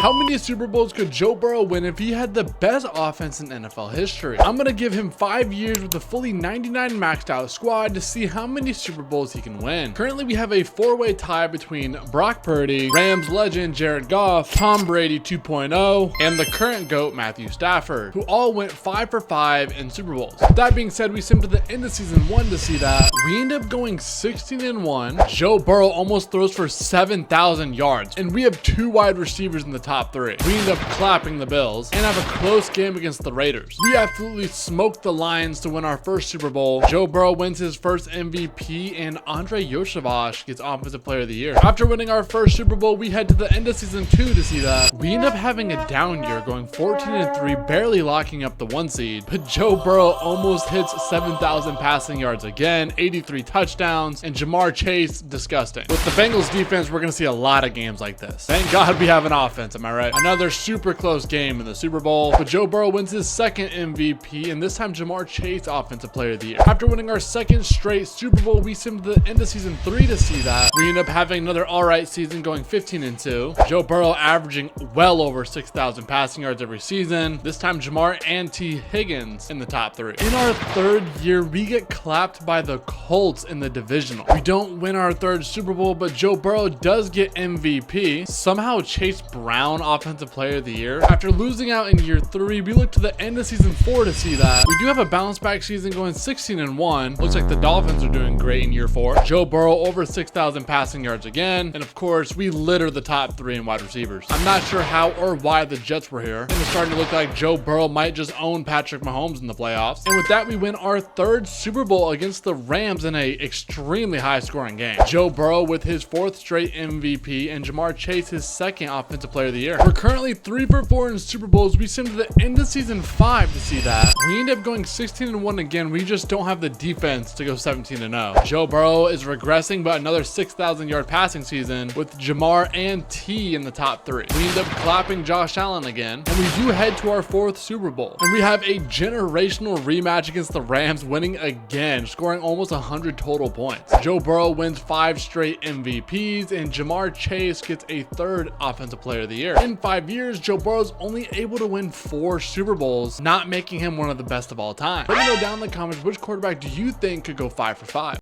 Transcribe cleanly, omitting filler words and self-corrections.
How many Super Bowls could Joe Burrow win if he had the best offense in NFL history? I'm going to give him 5 years with a fully 99 maxed out squad to see how many Super Bowls he can win. Currently, we have a 4-way tie between Brock Purdy, Rams legend Jared Goff, Tom Brady 2.0, and the current GOAT Matthew Stafford, who all went 5 for 5 in Super Bowls. With that being said, we sim to the end of season 1 to see that. We end up going 16-1. Joe Burrow almost throws for 7,000 yards, and we have 2 wide receivers in the top 3. We end up clapping the Bills and have a close game against the Raiders. We absolutely smoked the Lions to win our first Super Bowl. Joe Burrow wins his first MVP, and Andre Yoshevach gets Offensive Player of the Year. After winning our first Super Bowl, we head to the end of season 2 to see that. We end up having a down year, going 14-3, barely locking up the 1 seed, but Joe Burrow almost hits 7,000 passing yards again, 83 touchdowns, and Jamar Chase, disgusting. With the Bengals defense, we're going to see a lot of games like this. Thank God we have an offense, am I right? Another super close game in the Super Bowl, but Joe Burrow wins his second MVP, and this time Jamar Chase Offensive Player of the Year. After winning our second straight Super Bowl, we sim to the end of season 3 to see that. We end up having another alright season, going 15-2. Joe Burrow averaging well over 6,000 passing yards every season. This time Jamar and T. Higgins in the top 3. In our 3rd year, we get clapped by the Colts in the divisional. We don't win our 3rd Super Bowl, but Joe Burrow does get MVP. Somehow Chase Brown Offensive Player of the Year. After losing out in year 3, we look to the end of season 4 to see that. We do have a bounce back season, going 16-1. Looks like the Dolphins are doing great in year 4. Joe Burrow over 6,000 passing yards again. And of course, we litter the top 3 in wide receivers. I'm not sure how or why the Jets were here. And it's starting to look like Joe Burrow might just own Patrick Mahomes in the playoffs. And with that, we win our 3rd Super Bowl against the Rams in a extremely high scoring game. Joe Burrow with his 4th straight MVP, and Jamar Chase his 2nd Offensive Player of the Year. We're currently 3 for 4 in Super Bowls. We sim to the end of season 5 to see that. We end up going 16-1 again. We just don't have the defense to go 17-0. Joe Burrow is regressing, but another 6,000 yard passing season with Jamar and T in the top 3. We end up clapping Josh Allen again, and we do head to our 4th Super Bowl. And we have a generational rematch against the Rams, winning again, scoring almost 100 total points. Joe Burrow wins 5 straight MVPs, and Jamar Chase gets a 3rd Offensive Player of the Year. In 5 years, Joe Burrow's only able to win 4 Super Bowls, not making him one of the best of all time. Let me know down in the comments which quarterback do you think could go 5 for 5.